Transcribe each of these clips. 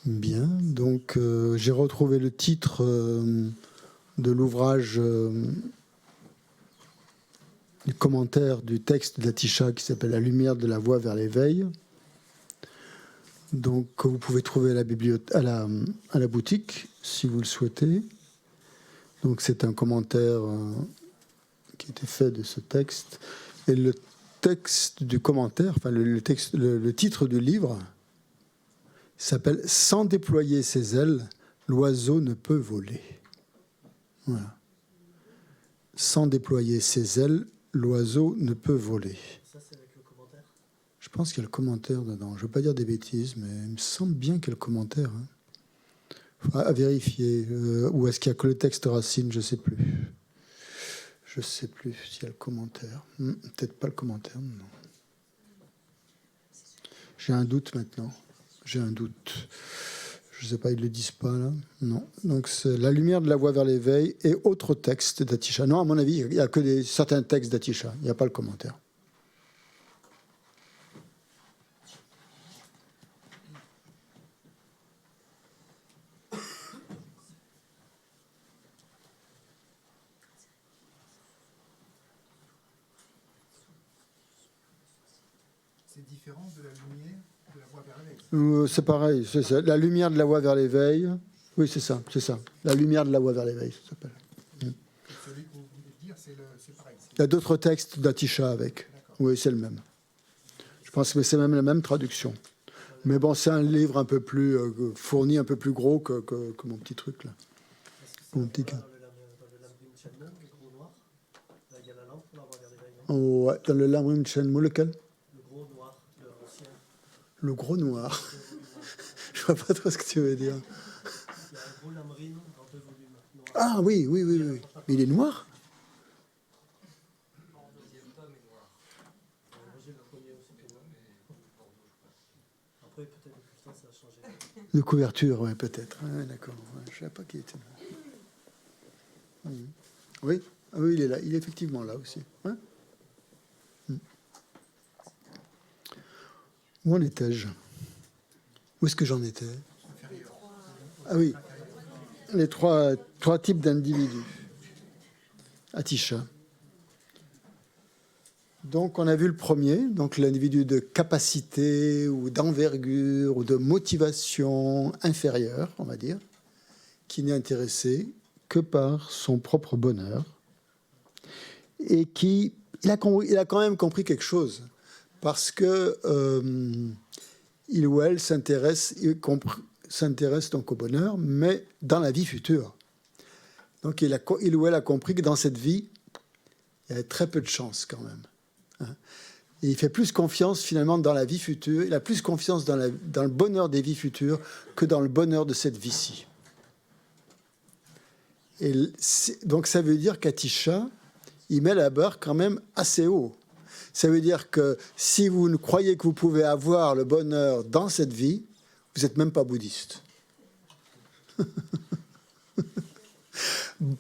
Bien, donc j'ai retrouvé le titre de l'ouvrage, du commentaire du texte d'Atisha qui s'appelle « La lumière de la voie vers l'éveil ». Donc vous pouvez trouver à la boutique si vous le souhaitez. Donc c'est un commentaire qui a été fait de ce texte. Et le texte du commentaire, enfin le titre du livre s'appelle « Sans déployer ses ailes, l'oiseau ne peut voler ». Voilà. Sans déployer ses ailes, l'oiseau ne peut voler. Ça, c'est avec le commentaire ? Je pense qu'il y a le commentaire dedans. Je ne veux pas dire des bêtises, mais il me semble bien qu'il y a le commentaire. À vérifier. Ou est-ce qu'il n'y a que le texte racine ? Je ne sais plus. Je ne sais plus s'il y a le commentaire. Peut-être pas le commentaire, non. J'ai un doute maintenant. J'ai un doute. Je ne sais pas, ils ne le disent pas là. Non. Donc c'est La lumière de la voie vers l'éveil et autres textes d'Atisha. Non, à mon avis, il n'y a que certains textes d'Atisha. Il n'y a pas le commentaire. C'est différent de la lumière de la voie vers l'éveil. C'est pareil, c'est ça. La lumière de la voie vers l'éveil. Oui, c'est ça, c'est ça. La lumière de la voie vers l'éveil, ça s'appelle. Celui que vous voulez dire, c'est pareil. Il y a d'autres textes d'Atisha avec. Oui, c'est le même. Je pense que c'est même la même traduction. Mais bon, c'est un livre un peu plus fourni, un peu plus gros que mon petit truc là. Mon petit cas. Ouais, dans le Lamrim Chenmou, lequel ? Le gros noir, l'ancien. Le gros noir. Je vois pas trop ce que tu veux dire. Il y a un gros Lamrim en 2 volumes. Noir. Ah oui. Mais il est noir ? En deuxième tome est noir. J'ai le premier aussi qui est noir. Après, peut-être depuis le temps, ça a changé. De couverture, oui, peut-être. Ouais, d'accord. Ouais, je ne savais pas qu'il était là. Oui, ah, oui, il est là. Il est effectivement là aussi. Ouais. Où en étais-je ? Où est-ce que j'en étais ? Ah oui, les trois types d'individus. Atisha. Donc on a vu le premier, donc l'individu de capacité ou d'envergure ou de motivation inférieure, on va dire, qui n'est intéressé que par son propre bonheur et qui il a quand même compris quelque chose. Parce que il ou elle s'intéresse donc au bonheur, mais dans la vie future. Donc il ou elle a compris que dans cette vie, il y a très peu de chance quand même. Hein. Et il fait plus confiance finalement dans la vie future, il a plus confiance dans le bonheur des vies futures que dans le bonheur de cette vie-ci. Et donc ça veut dire qu'Atisha, il met la barre quand même assez haut. Ça veut dire que si vous ne croyez que vous pouvez avoir le bonheur dans cette vie, vous n'êtes même pas bouddhiste.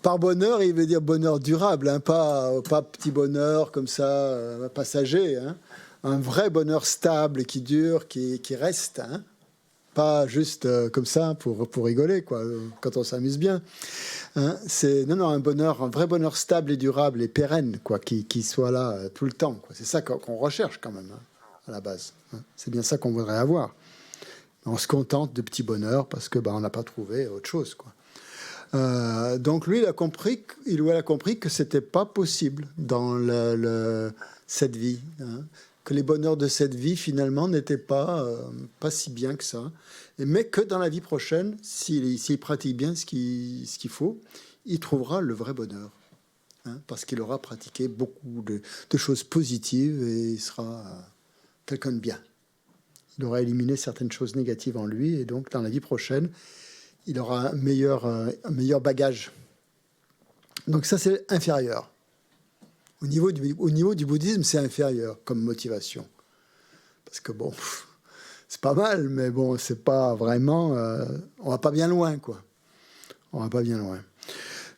Par bonheur, il veut dire bonheur durable, hein, pas petit bonheur comme ça, passager. Hein. Un vrai bonheur stable qui dure, qui reste. Hein. Pas juste comme ça pour rigoler, quoi, quand on s'amuse bien. Hein, non, un vrai bonheur stable et durable et pérenne, quoi, qui soit là tout le temps. Quoi. C'est ça qu'on recherche quand même, hein, à la base. Hein. C'est bien ça qu'on voudrait avoir. On se contente de petits bonheurs parce que on n'a pas trouvé autre chose, quoi. Donc lui, il ou elle a compris que c'était pas possible dans cette vie, hein, que les bonheurs de cette vie finalement n'étaient pas si bien que ça, mais que dans la vie prochaine, s'il pratique bien ce qu'il faut, il trouvera le vrai bonheur, hein, parce qu'il aura pratiqué beaucoup de choses positives et il sera quelqu'un de bien. Il aura éliminé certaines choses négatives en lui et donc dans la vie prochaine, il aura un meilleur bagage. Donc ça, c'est inférieur. Au niveau du bouddhisme, c'est inférieur comme motivation. Parce que bon, c'est pas mal, mais bon, c'est pas vraiment... on va pas bien loin, quoi. On va pas bien loin.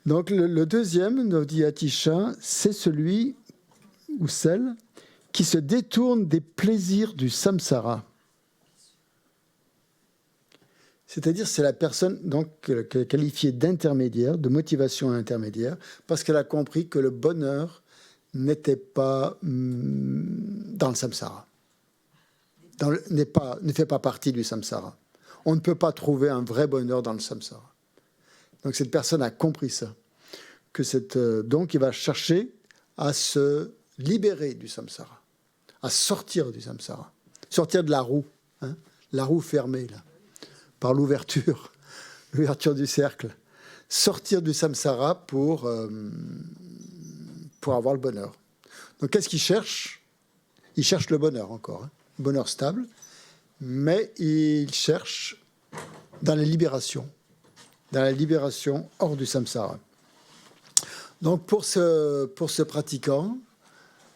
Donc le deuxième, nous dit Atisha, c'est celui ou celle qui se détourne des plaisirs du samsara. C'est-à-dire, c'est la personne donc qualifiée d'intermédiaire, de motivation intermédiaire, parce qu'elle a compris que le bonheur n'était pas dans le samsara, ne fait pas partie du samsara. On ne peut pas trouver un vrai bonheur dans le samsara. Donc cette personne a compris ça, donc il va chercher à se libérer du samsara, à sortir du samsara, sortir de la roue, hein, la roue fermée là, par l'ouverture du cercle, sortir du samsara pour avoir le bonheur. Donc qu'est-ce qu'il cherche? Il cherche le bonheur encore, hein, bonheur stable, mais il cherche dans la libération hors du samsara. Donc pour ce pratiquant,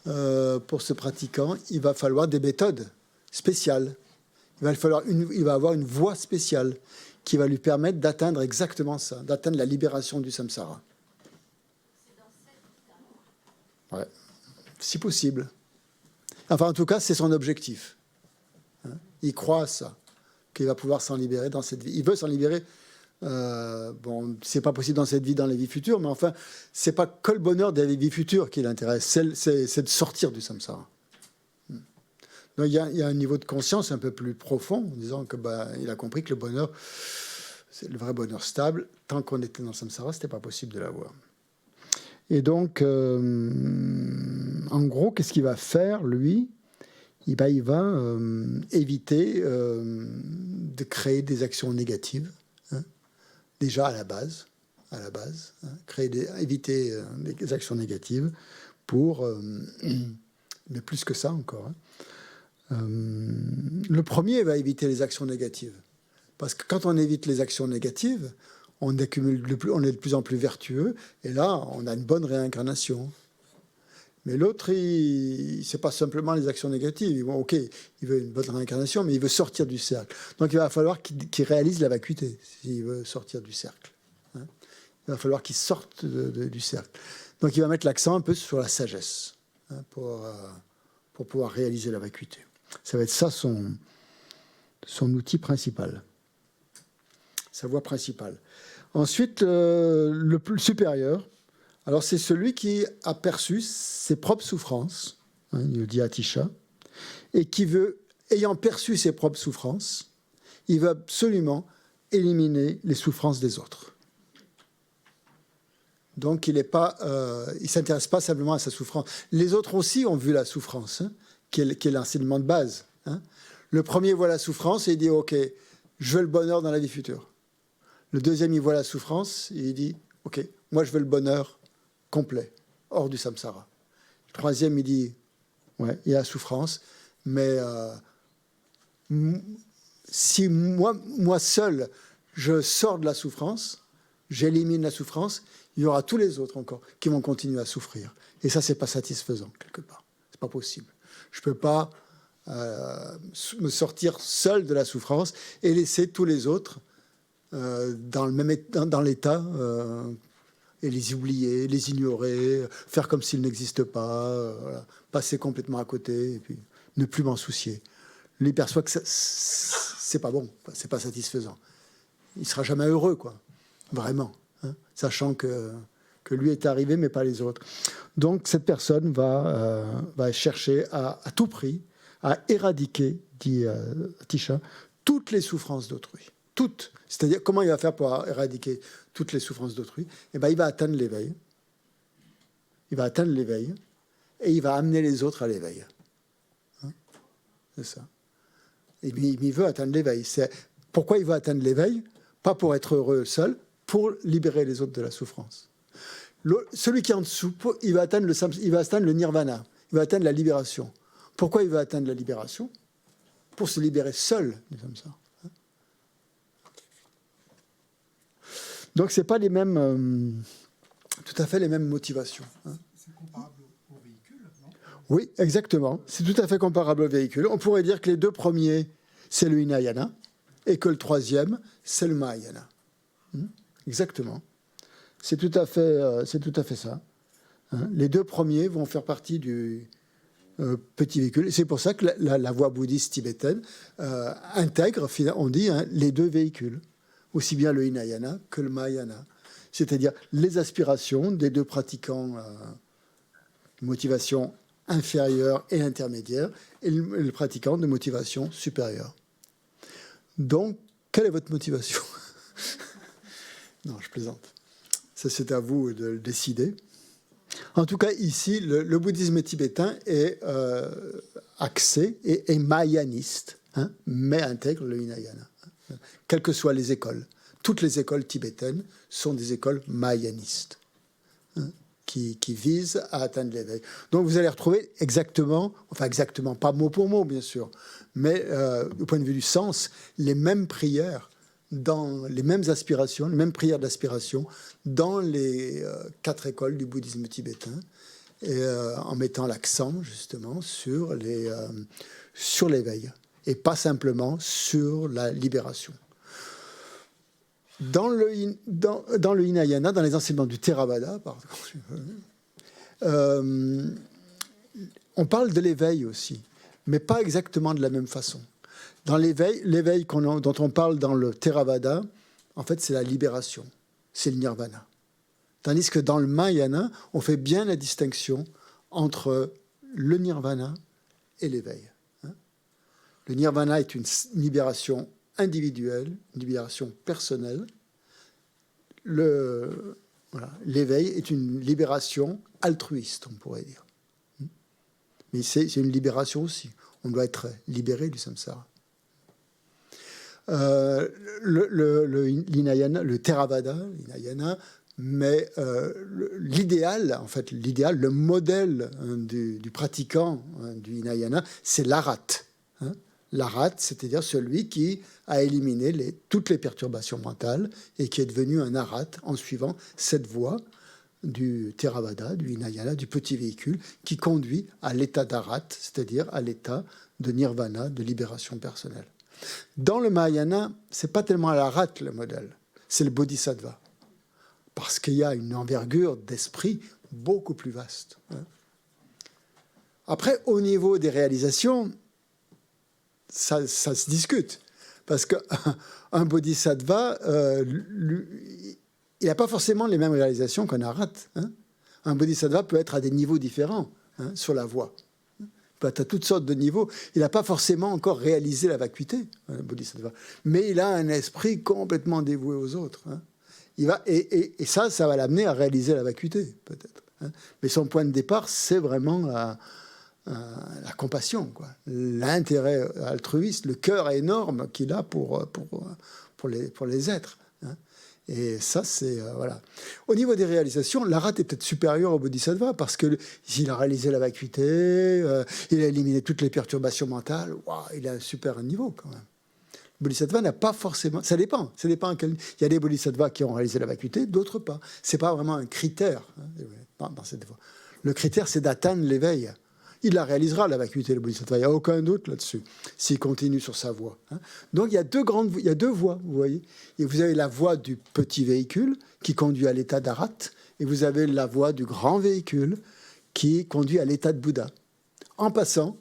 il va falloir des méthodes spéciales. Il va avoir une voie spéciale qui va lui permettre d'atteindre exactement ça, d'atteindre la libération du samsara. Ouais, si possible. Enfin, en tout cas, c'est son objectif. Il croit à ça, qu'il va pouvoir s'en libérer dans cette vie. Il veut s'en libérer. Bon, c'est pas possible dans cette vie, dans les vies futures, mais enfin, c'est pas que le bonheur des vies futures qui l'intéresse, c'est de sortir du samsara. Donc, il y a un niveau de conscience un peu plus profond, en disant que il a compris que le bonheur, c'est le vrai bonheur stable. Tant qu'on était dans le samsara, c'était pas possible de l'avoir. Et donc, en gros, qu'est-ce qu'il va faire, lui? Il va éviter de créer des actions négatives, hein, déjà à la base, hein, éviter des actions négatives pour, mais plus que ça encore. Hein. Le premier va éviter les actions négatives, parce que quand on évite les actions négatives, on est de plus en plus vertueux, et là, on a une bonne réincarnation. Mais l'autre, c'est pas simplement les actions négatives. Bon, ok, il veut une bonne réincarnation, mais il veut sortir du cercle. Donc il va falloir qu'il réalise la vacuité, s'il veut sortir du cercle. Hein. Il va falloir qu'il sorte du cercle. Donc il va mettre l'accent un peu sur la sagesse, hein, pour pouvoir réaliser la vacuité. Ça va être ça son outil principal, sa voie principale. Ensuite, le plus supérieur, alors c'est celui qui a perçu ses propres souffrances, hein, il le dit à Atisha, et qui veut, ayant perçu ses propres souffrances, il veut absolument éliminer les souffrances des autres. Donc il ne s'intéresse pas simplement à sa souffrance. Les autres aussi ont vu la souffrance, hein, qui est l'enseignement de base. Hein. Le premier voit la souffrance et il dit « Ok, je veux le bonheur dans la vie future ». Le deuxième, il voit la souffrance et il dit « Ok, moi je veux le bonheur complet, hors du samsara ». Le troisième, il dit « Ouais, il y a la souffrance, mais si moi seul, je sors de la souffrance, j'élimine la souffrance, il y aura tous les autres encore qui vont continuer à souffrir. Et ça, c'est pas satisfaisant, quelque part. C'est pas possible. Je peux pas me sortir seul de la souffrance et laisser tous les autres dans l'état et les oublier, les ignorer, faire comme s'ils n'existent pas, voilà, passer complètement à côté et puis ne plus m'en soucier. Lui il perçoit que c'est pas bon, c'est pas satisfaisant. Il sera jamais heureux, quoi, vraiment, hein, sachant que lui est arrivé, mais pas les autres. Donc cette personne va chercher à tout prix à éradiquer, dit Atisha, toutes les souffrances d'autrui. Toutes. C'est-à-dire, comment il va faire pour éradiquer toutes les souffrances d'autrui? Eh bien, il va atteindre l'éveil. Il va atteindre l'éveil et il va amener les autres à l'éveil. Hein, c'est ça. Et il veut atteindre l'éveil. Pourquoi il veut atteindre l'éveil? Pas pour être heureux seul, pour libérer les autres de la souffrance. Celui qui est en dessous, il va atteindre le nirvana. Il va atteindre la libération. Pourquoi il veut atteindre la libération? Pour se libérer seul du samsara. Donc, ce n'est pas tout à fait les mêmes motivations. Hein. C'est comparable au véhicule, non? Oui, exactement. C'est tout à fait comparable au véhicule. On pourrait dire que les deux premiers, c'est le Hinayana, et que le troisième, c'est le Mahayana. Exactement. C'est tout à fait ça. Hein. Les deux premiers vont faire partie du petit véhicule. C'est pour ça que la voie bouddhiste tibétaine intègre, on dit, hein, les deux véhicules, aussi bien le Hinayana que le Mahayana. C'est-à-dire les aspirations des deux pratiquants, motivation inférieure et intermédiaire, et le pratiquant de motivation supérieure. Donc, quelle est votre motivation? Non, je plaisante. Ça, c'est à vous de le décider. En tout cas, ici, le bouddhisme tibétain est axé et mahayaniste, hein, mais intègre le Hinayana, hein, quelles que soient les écoles. Toutes les écoles tibétaines sont des écoles mahayanistes, hein, qui visent à atteindre l'éveil. Donc, vous allez retrouver exactement, pas mot pour mot, bien sûr, mais du point de vue du sens, les mêmes prières, dans les mêmes aspirations, les mêmes prières d'aspiration dans les 4 écoles du bouddhisme tibétain, et, en mettant l'accent justement sur l'éveil, et pas simplement sur la libération. Dans le Hinayana, dans les enseignements du Theravada, on parle de l'éveil aussi, mais pas exactement de la même façon. Dans l'éveil dont on parle dans le Theravada, en fait, c'est la libération, c'est le nirvana. Tandis que dans le Mahayana, on fait bien la distinction entre le nirvana et l'éveil. Le nirvana est une libération individuelle, une libération personnelle. L'éveil est une libération altruiste, on pourrait dire. Mais c'est une libération aussi. On doit être libéré du samsara. Le Theravada, l'Hinayana, mais l'idéal, le modèle du pratiquant du Hinayana, c'est l'arat. Hein. L'arat, c'est-à-dire celui qui a éliminé toutes les perturbations mentales et qui est devenu un arat en suivant cette voie du Theravada, du Hinayana, du petit véhicule, qui conduit à l'état d'arat, c'est-à-dire à l'état de nirvana, de libération personnelle. Dans le Mahayana, ce n'est pas tellement l'arat le modèle, c'est le bodhisattva. Parce qu'il y a une envergure d'esprit beaucoup plus vaste. Après, au niveau des réalisations, ça se discute. Parce qu'un bodhisattva, il n'a pas forcément les mêmes réalisations qu'un arat. Hein. Un bodhisattva peut être à des niveaux différents, hein, sur la voie. Il peut être à toutes sortes de niveaux. Il n'a pas forcément encore réalisé la vacuité, un bodhisattva. Mais il a un esprit complètement dévoué aux autres. Hein. Et ça va l'amener à réaliser la vacuité, peut-être. Hein. Mais son point de départ, c'est vraiment la compassion, quoi. L'intérêt altruiste, le cœur énorme qu'il a pour les êtres. Hein. Et ça, c'est... voilà. Au niveau des réalisations, l'arat est peut-être supérieur au bodhisattva, parce qu'il a réalisé la vacuité, il a éliminé toutes les perturbations mentales. Wow, il a un super niveau, quand même. Le bodhisattva n'a pas forcément... Ça dépend. Il y a des bodhisattvas qui ont réalisé la vacuité, d'autres pas. Ce n'est pas vraiment un critère. Hein, dans cette voie. Le critère, c'est d'atteindre l'éveil. Il la réalisera, la vacuité, le bodhisattva. Il n'y a aucun doute là-dessus, s'il continue sur sa voie. Hein. Donc, il y a deux voies, vous voyez. Et vous avez la voie du petit véhicule, qui conduit à l'état d'arat, et vous avez la voie du grand véhicule, qui conduit à l'état de Bouddha, en passant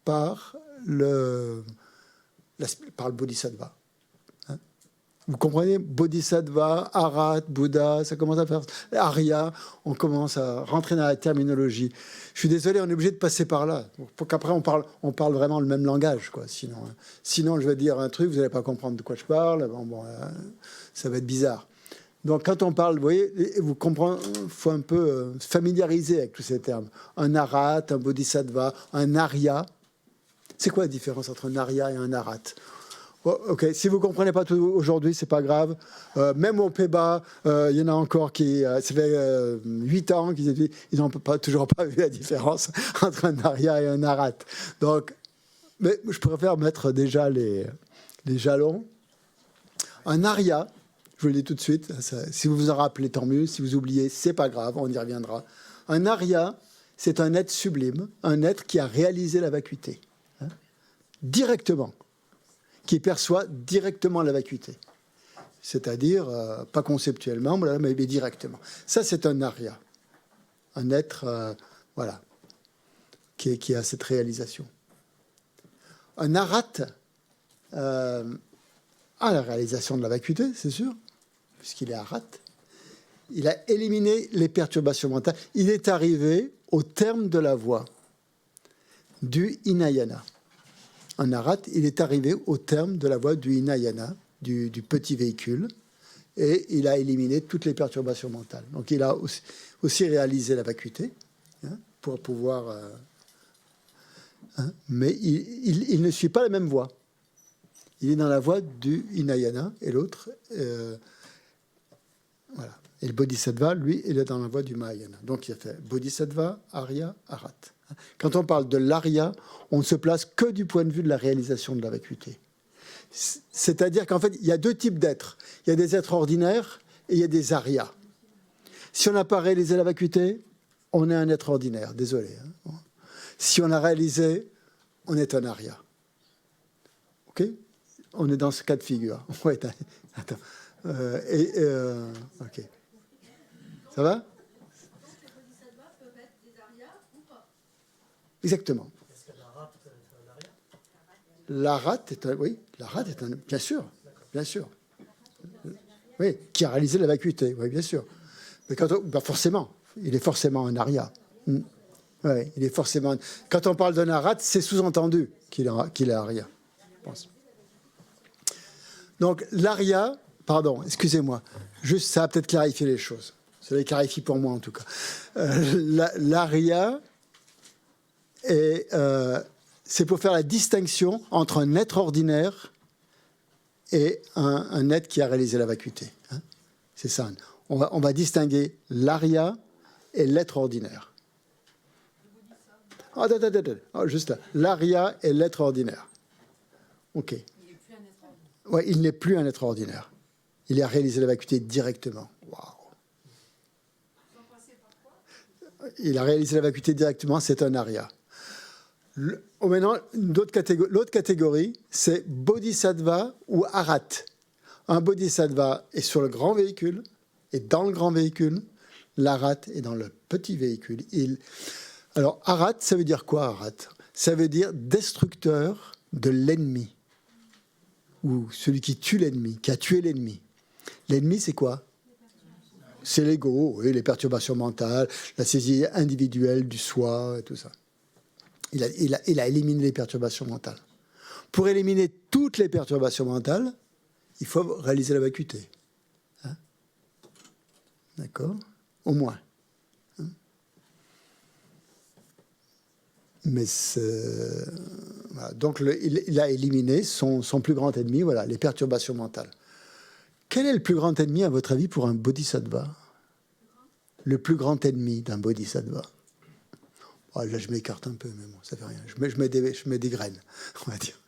par le bodhisattva. Hein. Vous comprenez? Bodhisattva, arat, Bouddha, ça commence à faire... Arya, on commence à rentrer dans la terminologie. Je suis désolé, on est obligé de passer par là, pour qu'après on parle vraiment le même langage, quoi. Sinon, je vais dire un truc, vous n'allez pas comprendre de quoi je parle, ça va être bizarre. Donc quand on parle, vous voyez, vous comprenez, il faut un peu familiariser avec tous ces termes. Un arat, un bodhisattva, un arya. C'est quoi la différence entre un arya et un arat? Oh, ok, si vous ne comprenez pas tout aujourd'hui, c'est pas grave. Même au Pays-Bas, il y en a encore qui... ça fait 8 ans qu'ils n'ont toujours pas vu la différence entre un arya et un arat. Donc, mais je préfère mettre déjà les jalons. Un arya, je vous le dis tout de suite, si vous vous en rappelez, tant mieux. Si vous oubliez, c'est pas grave, on y reviendra. Un arya, c'est un être sublime, un être qui a réalisé la vacuité. Hein, directement. Qui perçoit directement la vacuité. C'est-à-dire, pas conceptuellement, mais directement. Ça, c'est un arya. Un être, voilà. qui a cette réalisation. Un arat a la réalisation de la vacuité, c'est sûr, puisqu'il est arat. Il a éliminé les perturbations mentales. Il est arrivé au terme de la voie du Hinayana. Un arat, il est arrivé au terme de la voie du Hinayana, du petit véhicule, et il a éliminé toutes les perturbations mentales. Donc il a aussi réalisé la vacuité, hein, pour pouvoir... mais il ne suit pas la même voie. Il est dans la voie du Hinayana, et l'autre... voilà. Et le Bodhisattva, lui, il est dans la voie du Mahayana. Donc il a fait Bodhisattva, Arya, Arat. Quand on parle de l'Arya, on ne se place que du point de vue de la réalisation de la vacuité. C'est-à-dire qu'en fait, il y a deux types d'êtres. Il y a des êtres ordinaires et il y a des Aryas. Si on n'a pas réalisé la vacuité, on est un être ordinaire. Désolé. Hein. Si on a réalisé, on est un Arya. OK ? On est dans ce cas de figure. Ouais, attends. OK. Ça va ? Donc, les bodhisattvas peuvent être des Aryas ou pas ? Exactement. Est-ce que l'Arat est un Arya? L'Arat est un... Oui, l'Arat est un... Bien sûr, bien sûr. Oui, qui a réalisé la vacuité, oui, bien sûr. Mais quand on... forcément, il est forcément un Arya. Oui, il est forcément... Quand on parle d'un Arat, c'est sous-entendu qu'il est Arya, je pense. Donc, l'Arya... Pardon, excusez-moi. Juste, ça a peut-être clarifié les choses. Ça les clarifie pour moi, en tout cas. L'Arya, c'est pour faire la distinction entre un être ordinaire et un être qui a réalisé la vacuité. Hein, c'est ça. On va distinguer l'Arya et l'être ordinaire. Juste là. L'Arya et l'être ordinaire. OK. Ouais, il n'est plus un être ordinaire. Il a réalisé la vacuité directement. Waouh. Il a réalisé la vacuité directement, c'est un Arya. Maintenant, l'autre catégorie, c'est Bodhisattva ou Arat. Un Bodhisattva est sur le grand véhicule, et dans le grand véhicule, l'Arat est dans le petit véhicule. Alors, Arat, ça veut dire quoi, Arat ? Ça veut dire destructeur de l'ennemi, ou celui qui tue l'ennemi, qui a tué l'ennemi. L'ennemi, c'est quoi ? C'est l'ego, oui, les perturbations mentales, la saisie individuelle du soi, et tout ça. Il a éliminé les perturbations mentales. Pour éliminer toutes les perturbations mentales, il faut réaliser la vacuité. Hein ? D'accord ? Au moins. Hein ? Mais voilà. Donc, il a éliminé son plus grand ennemi, voilà, les perturbations mentales. Quel est le plus grand ennemi, à votre avis, pour un bodhisattva ? Le plus grand ennemi d'un bodhisattva. Oh, là, je m'écarte un peu, mais bon, ça fait rien. Je mets des graines, on va dire.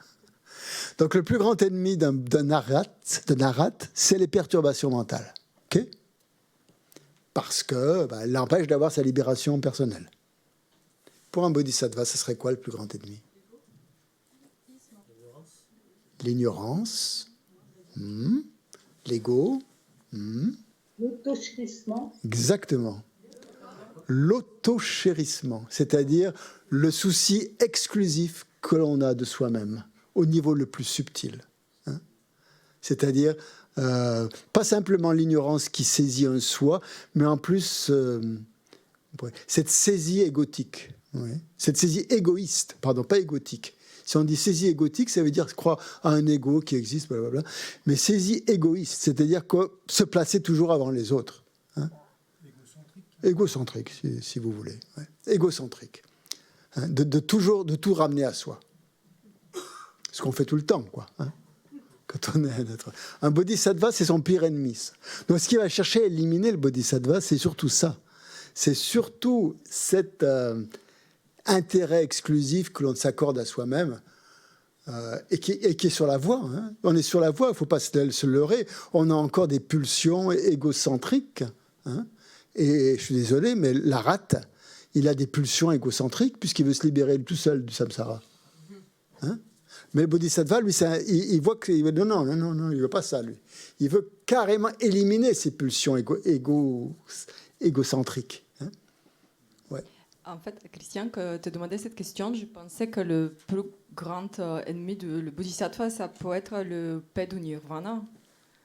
Donc, le plus grand ennemi d'un arat, c'est les perturbations mentales. OK ? Parce que elle l'empêche d'avoir sa libération personnelle. Pour un bodhisattva, ce serait quoi le plus grand ennemi ? L'ignorance. L'ego. L'autochérissement. Exactement. L'autochérissement, c'est-à-dire le souci exclusif que l'on a de soi-même, au niveau le plus subtil. Hein ? C'est-à-dire, pas simplement l'ignorance qui saisit un soi, mais en plus, cette saisie égotique, cette saisie égoïste, pardon, pas égotique. Si on dit saisie égotique, ça veut dire croire à un ego qui existe, blablabla. Mais saisie égoïste, c'est-à-dire se placer toujours avant les autres. Hein ? Égocentrique, si vous voulez. Ouais. Égocentrique. Hein ? De tout ramener à soi. Ce qu'on fait tout le temps, quoi. Hein ? Quand on est un bodhisattva, c'est son pire ennemi. Donc, ce qui va chercher à éliminer le bodhisattva, c'est surtout ça. C'est surtout cet intérêt exclusif que l'on s'accorde à soi-même et qui est sur la voie. Hein. On est sur la voie, il ne faut pas se leurrer. On a encore des pulsions égocentriques. Hein. Et je suis désolé, mais l'Arat, il a des pulsions égocentriques puisqu'il veut se libérer tout seul du samsara. Hein. Mais le bodhisattva, lui, il voit que... Non, il ne veut pas ça, lui. Il veut carrément éliminer ces pulsions égocentriques. Hein. Ouais. En fait, Christian, que te demandais cette question, je pensais que le plus grand ennemi du bodhisattva, ça peut être le paix du nirvana.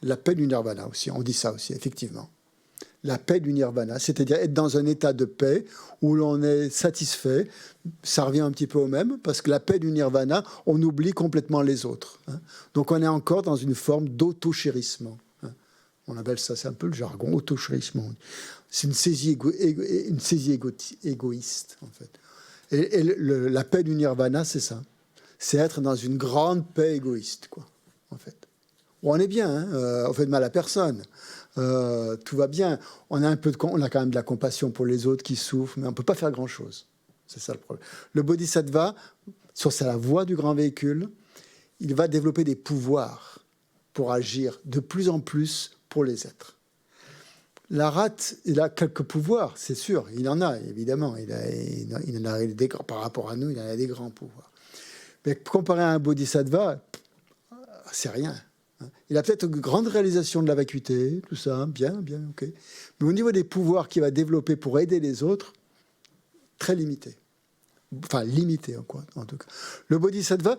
La paix du nirvana aussi, on dit ça aussi, effectivement. La paix du nirvana, c'est-à-dire être dans un état de paix où l'on est satisfait. Ça revient un petit peu au même, parce que la paix du nirvana, on oublie complètement les autres. Donc on est encore dans une forme d'auto-chérissement. On appelle ça, c'est un peu le jargon, auto-chérissement. C'est une saisie, égoïste, en fait. Et la paix du nirvana, c'est ça. C'est être dans une grande paix égoïste, quoi, en fait. On est bien, on fait de mal à personne. Tout va bien. On a quand même de la compassion pour les autres qui souffrent, mais on ne peut pas faire grand-chose. C'est ça le problème. Le bodhisattva, sur la voie du grand véhicule, il va développer des pouvoirs pour agir de plus en plus pour les êtres. La rate, il a quelques pouvoirs, c'est sûr. Il en a, évidemment. Il en a des grands, par rapport à nous, il en a des grands pouvoirs. Mais comparé à un bodhisattva, c'est rien. Il a peut-être une grande réalisation de la vacuité, tout ça, bien, ok. Mais au niveau des pouvoirs qu'il va développer pour aider les autres, très limité. Enfin, limité, quoi, en tout cas. Le bodhisattva,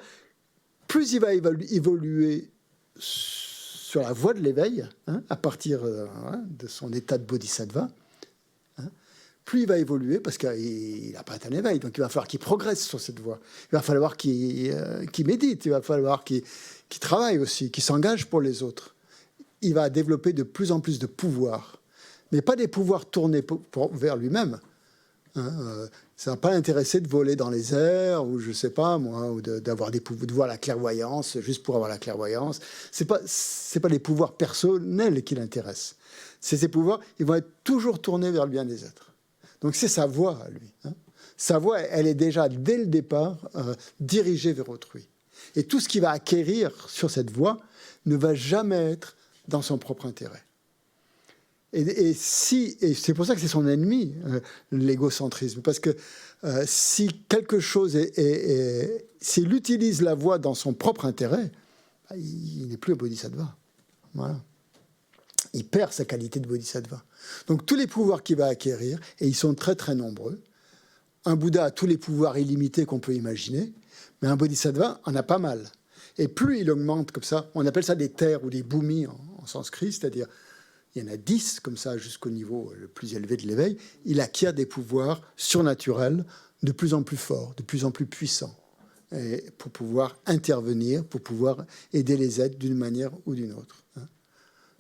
plus il va évoluer sur la voie de l'éveil, à partir de son état de bodhisattva, plus il va évoluer, parce qu'il n'a pas atteint l'éveil, donc il va falloir qu'il progresse sur cette voie. Il va falloir qu'il médite, il va falloir qu'il travaille aussi, qu'il s'engage pour les autres. Il va développer de plus en plus de pouvoirs, mais pas des pouvoirs tournés vers lui-même. Ça ne va pas l'intéresser de voler dans les airs, ou je ne sais pas moi, ou d'avoir des pouvoirs, de voir la clairvoyance, juste pour avoir la clairvoyance. C'est pas les pouvoirs personnels qui l'intéressent. Ces pouvoirs, ils vont être toujours tournés vers le bien des êtres. Donc c'est sa voie à lui. Sa voie, elle est déjà, dès le départ, dirigée vers autrui. Et tout ce qu'il va acquérir sur cette voie ne va jamais être dans son propre intérêt. Et c'est pour ça que c'est son ennemi, l'égocentrisme. Parce que si quelque chose s'il utilise la voie dans son propre intérêt, il n'est plus un bodhisattva. Voilà. Il perd sa qualité de bodhisattva. Donc tous les pouvoirs qu'il va acquérir, et ils sont très très nombreux, un Bouddha a tous les pouvoirs illimités qu'on peut imaginer, mais un bodhisattva en a pas mal. Et plus il augmente comme ça, on appelle ça des terres ou des bhumis en sanskrit, c'est-à-dire il y en a 10 comme ça jusqu'au niveau le plus élevé de l'éveil, il acquiert des pouvoirs surnaturels de plus en plus forts, de plus en plus puissants, et pour pouvoir intervenir, pour pouvoir aider les êtres d'une manière ou d'une autre.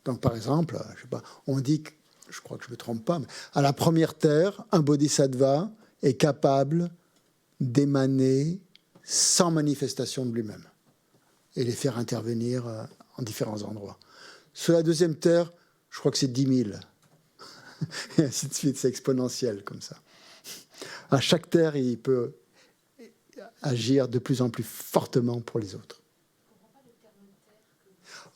Donc par exemple, je sais pas, on dit, je crois que je ne me trompe pas, mais à la première terre, un bodhisattva est capable d'émaner sans manifestation de lui-même et les faire intervenir en différents endroits. Sur la deuxième terre, je crois que c'est 10 000. Et ainsi de suite, c'est exponentiel comme ça. À chaque terre, il peut agir de plus en plus fortement pour les autres.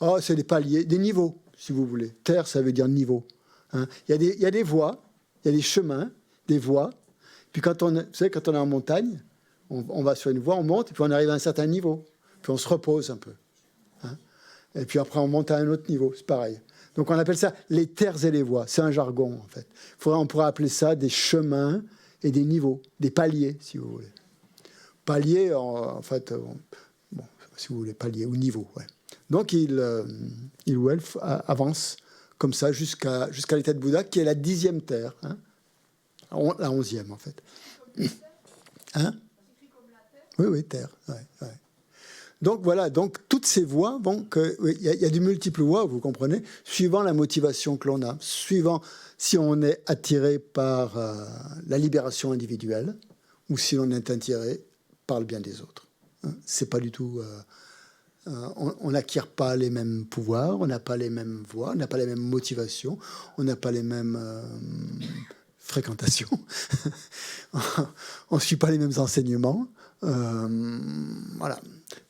Oh, c'est des paliers, des niveaux, si vous voulez. Terre, ça veut dire niveau. Il y a des voies, il y a des chemins, des voies. Puis quand on est en montagne, on va sur une voie, on monte, et puis on arrive à un certain niveau. Puis on se repose un peu. Et puis après, on monte à un autre niveau, c'est pareil. Donc on appelle ça les terres et les voies. C'est un jargon, en fait. On pourrait appeler ça des chemins et des niveaux, des paliers, si vous voulez. Paliers, en fait, bon, si vous voulez, paliers ou niveaux, ouais. Donc il ou elle avance comme ça jusqu'à l'état de Bouddha, qui est la 10e terre, la 11e, en fait. Oui, terre, ouais. Donc voilà, donc toutes ces voies, il y a de multiples voies, vous comprenez, suivant la motivation que l'on a, suivant si on est attiré par la libération individuelle ou si l'on est attiré par le bien des autres. C'est pas du tout, on n'acquiert pas les mêmes pouvoirs, on n'a pas les mêmes voies, on n'a pas les mêmes motivations, on n'a pas les mêmes fréquentations, on ne suit pas les mêmes enseignements. Voilà.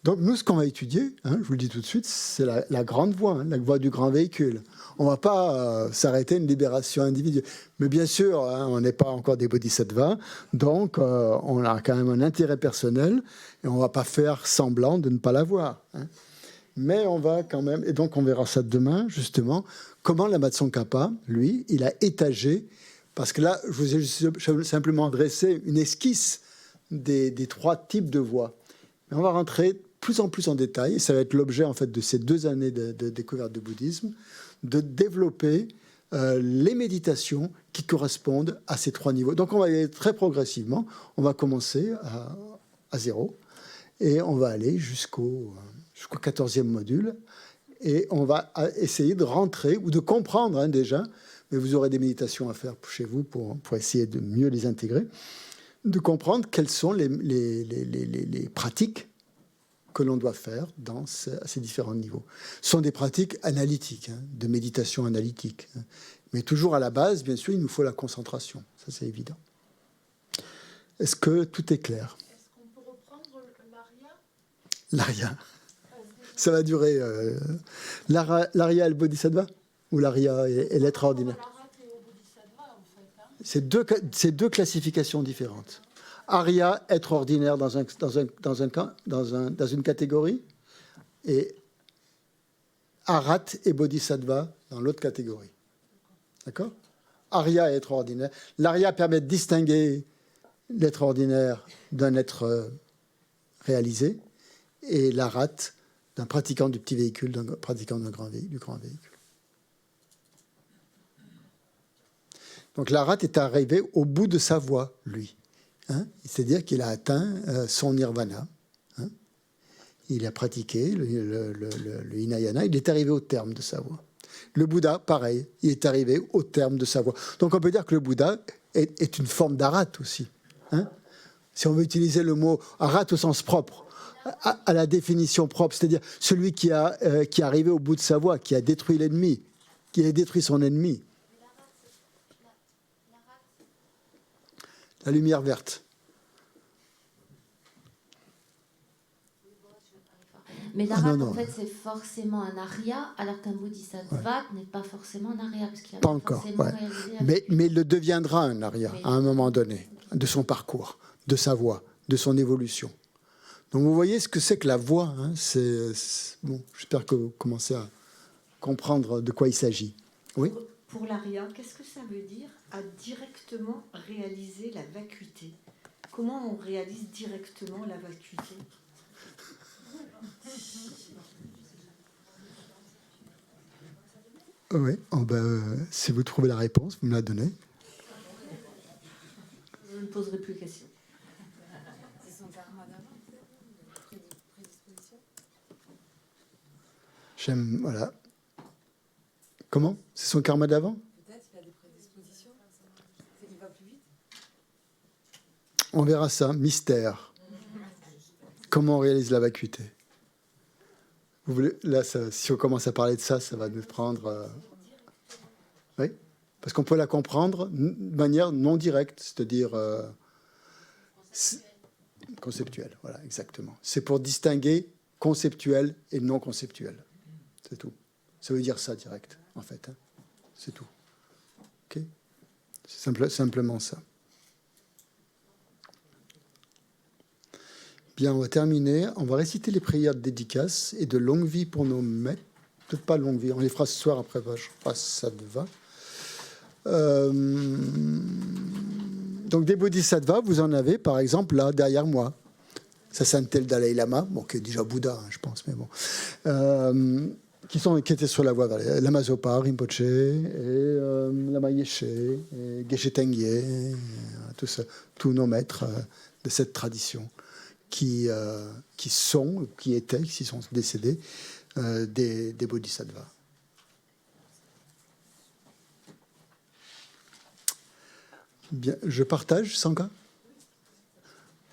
Donc nous, ce qu'on va étudier, je vous le dis tout de suite, c'est la grande voie, la voie du grand véhicule. On ne va pas s'arrêter à une libération individuelle. Mais bien sûr, on n'est pas encore des bodhisattvas, donc on a quand même un intérêt personnel et on ne va pas faire semblant de ne pas l'avoir. Mais on va quand même, et donc on verra ça demain, justement, comment Lama Tsongkhapa, lui, il a étagé Parce que là, je vous ai juste simplement dressé une esquisse des 3 types de voies. Mais on va rentrer de plus en plus en détail, et ça va être l'objet en fait de ces 2 années de découverte du bouddhisme, de développer les méditations qui correspondent à ces 3 niveaux. Donc on va y aller très progressivement. On va commencer à 0 et on va aller jusqu'au 14e module. Et on va essayer de rentrer ou de comprendre déjà, mais vous aurez des méditations à faire chez vous pour essayer de mieux les intégrer, de comprendre quelles sont les pratiques que l'on doit faire dans ces différents niveaux. Ce sont des pratiques analytiques, de méditation analytique. Mais toujours à la base, bien sûr, il nous faut la concentration. Ça, c'est évident. Est-ce que tout est clair? Est-ce qu'on peut reprendre l'aria? L'aria. Ça va durer. L'aria et le bodhisattva? Ou l'aria et l'être ordinaire? C'est 2 classifications différentes. Arya, être ordinaire dans une catégorie, et Arat et Bodhisattva dans l'autre catégorie. D'accord? Arya et être ordinaire. L'Arya permet de distinguer l'être ordinaire d'un être réalisé, et l'Arat d'un pratiquant du petit véhicule, d'un pratiquant du grand véhicule. Donc l'Arat est arrivé au bout de sa voie, lui. C'est-à-dire qu'il a atteint son nirvana. Il a pratiqué le hinayana, il est arrivé au terme de sa voie. Le Bouddha, pareil, il est arrivé au terme de sa voie. Donc on peut dire que le Bouddha est une forme d'arat aussi. Si on veut utiliser le mot arat au sens propre, à la définition propre, c'est-à-dire celui qui est arrivé au bout de sa voie, qui a détruit l'ennemi, qui a détruit son ennemi. La lumière verte. Mais l'Arat, en fait, c'est forcément un Arya, alors qu'un Bodhisattva n'est pas forcément un Arya. Parce qu'il a pas encore. Mais il le deviendra un Arya à un moment donné, de son parcours, de sa voie, de son évolution. Donc vous voyez ce que c'est que la voie. Bon, j'espère que vous commencez à comprendre de quoi il s'agit. Oui. Pour l'Arya, qu'est-ce que ça veut dire à directement réaliser la vacuité? Comment on réalise directement la vacuité? Oui, si vous trouvez la réponse, vous me la donnez. Je ne poserai plus de questions. C'est son karma d'avant, prédisposition. J'aime, voilà. Comment? C'est son karma d'avant? Peut-être qu'il a des prédispositions, c'est qu'il va plus vite. On verra ça, mystère. Comment on réalise la vacuité? Vous voulez, là, si on commence à parler de ça, ça va nous prendre... Oui, parce qu'on peut la comprendre de manière non directe, c'est-à-dire... conceptuelle, voilà, exactement. C'est pour distinguer conceptuel et non conceptuel. C'est tout. Ça veut dire ça, direct, en fait. C'est tout. OK? C'est simplement ça. Bien, on va terminer. On va réciter les prières de dédicace et de longue vie pour nos maîtres. Peut-être pas longue vie, on les fera ce soir après, je crois que ça te va. Donc des bodhisattvas, vous en avez par exemple là, derrière moi. Ça sentait le Dalai Lama, bon, qui est déjà Bouddha, je pense, mais bon. Qui étaient sur la voie vers Lama Zopa, Rinpoche, et Lama Yeshe, et Geshe Tengye, tous nos maîtres de cette tradition. Qui sont, qui étaient, qui sont décédés, des bodhisattvas. Bien, je partage, Sangha.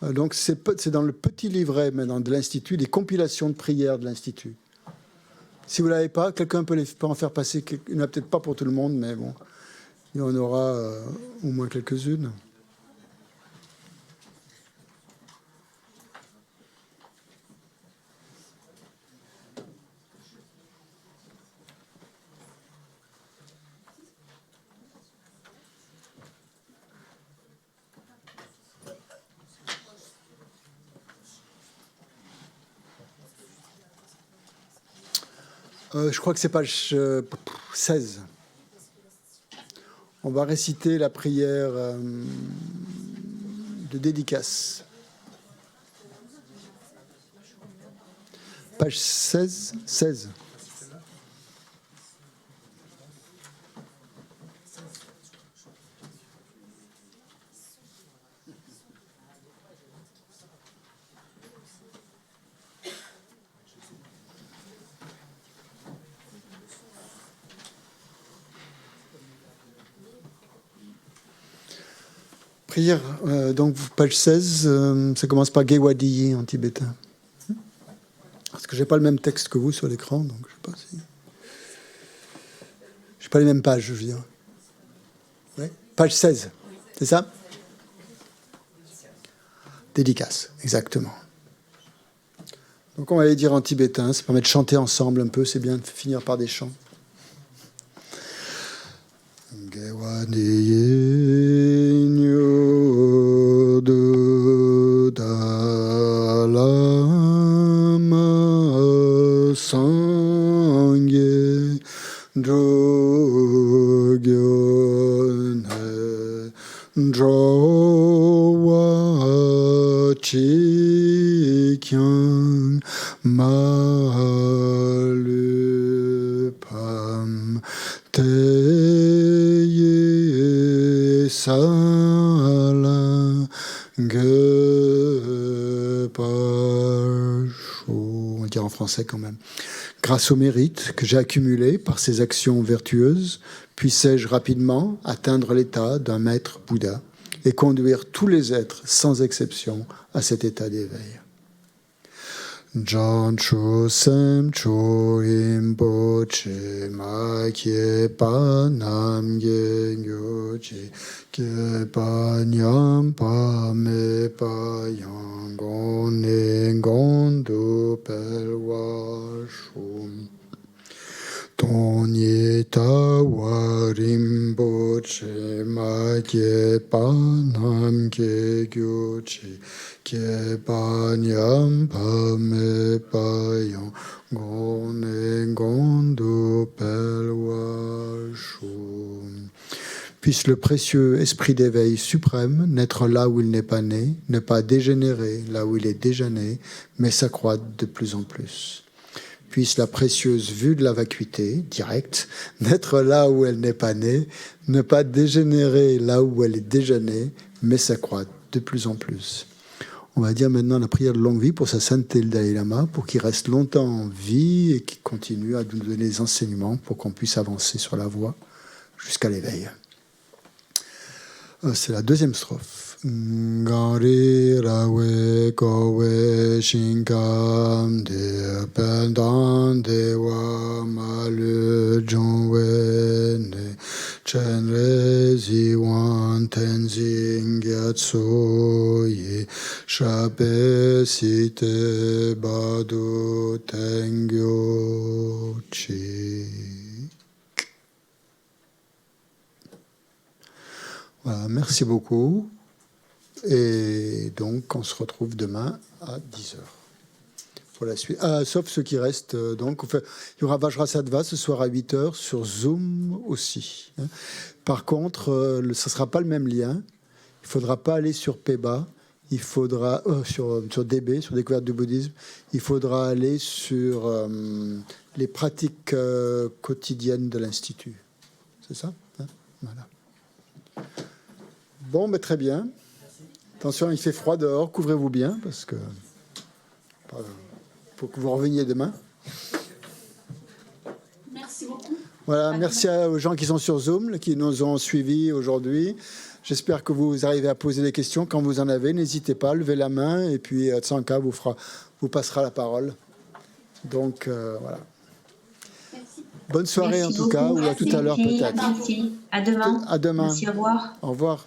Donc c'est dans le petit livret maintenant de l'Institut, des compilations de prières de l'Institut. Si vous ne l'avez pas, quelqu'un peut en faire passer. Il n'y en a peut-être pas pour tout le monde, mais bon, il y en aura au moins quelques-unes. Je crois que c'est page 16. On va réciter la prière de dédicace. Page 16. 16. Prière, donc page 16, ça commence par Gewadiyi en tibétain. Parce que je n'ai pas le même texte que vous sur l'écran, donc je ne sais pas si... Je n'ai pas les mêmes pages, je veux dire. Ouais. Page 16, c'est ça? Dédicace, exactement. Donc on va les dire en tibétain, ça permet de chanter ensemble un peu, c'est bien de finir par des chants. Gewadiyi nyodo dalama sangye drogyone drowa chikyang malupam teye sala gepasho. On va dire en français quand même. Grâce au mérite que j'ai accumulé par ces actions vertueuses, puissais-je rapidement atteindre l'état d'un maître Bouddha et conduire tous les êtres, sans exception, à cet état d'éveil. Jancho semcho impoche ma kyepa nam genyoche kyepa nyam pa me pa yangon nengon do pelwa shum Tonye tawa rimpoche ma kyepa nam gegyoche kyepa nyam pa me pa yangon nengon do pelwa shum. Puisse le précieux esprit d'éveil suprême naître là où il n'est pas né, ne pas dégénérer là où il est déjà né, mais s'accroître de plus en plus. Puisse la précieuse vue de la vacuité, directe, naître là où elle n'est pas née, ne pas dégénérer là où elle est déjà née, mais s'accroître de plus en plus. On va dire maintenant la prière de longue vie pour sa sainteté le Dalai Lama, pour qu'il reste longtemps en vie et qu'il continue à nous donner des enseignements pour qu'on puisse avancer sur la voie jusqu'à l'éveil. C'est la deuxième strophe. Gari rawe kowe shinkam de pendan de wa malu jongwe ne chenre ziwan tenzing gyatso ye shape site badu tengyo chi. Voilà, merci beaucoup. Et donc, on se retrouve demain à 10h pour la suite. Sauf ceux qui restent. Donc, il y aura Vajrasattva ce soir à 8h sur Zoom aussi. Par contre, ce ne sera pas le même lien. Il ne faudra pas aller sur PEBA. Il faudra, sur DB, sur Découverte du bouddhisme. Il faudra aller sur les pratiques quotidiennes de l'Institut. C'est ça, hein? Voilà. Bon, mais très bien. Attention, il fait froid dehors, couvrez-vous bien, parce que faut que vous reveniez demain. Merci beaucoup. Voilà, merci aux gens qui sont sur Zoom, qui nous ont suivis aujourd'hui. J'espère que vous arrivez à poser des questions. Quand vous en avez, n'hésitez pas, levez la main, et puis Tsanka vous passera la parole. Donc, voilà. Merci. Bonne soirée, Merci en tout cas, ou à tout à l'heure peut-être. Merci. À demain. À demain. Merci, au revoir. Au revoir.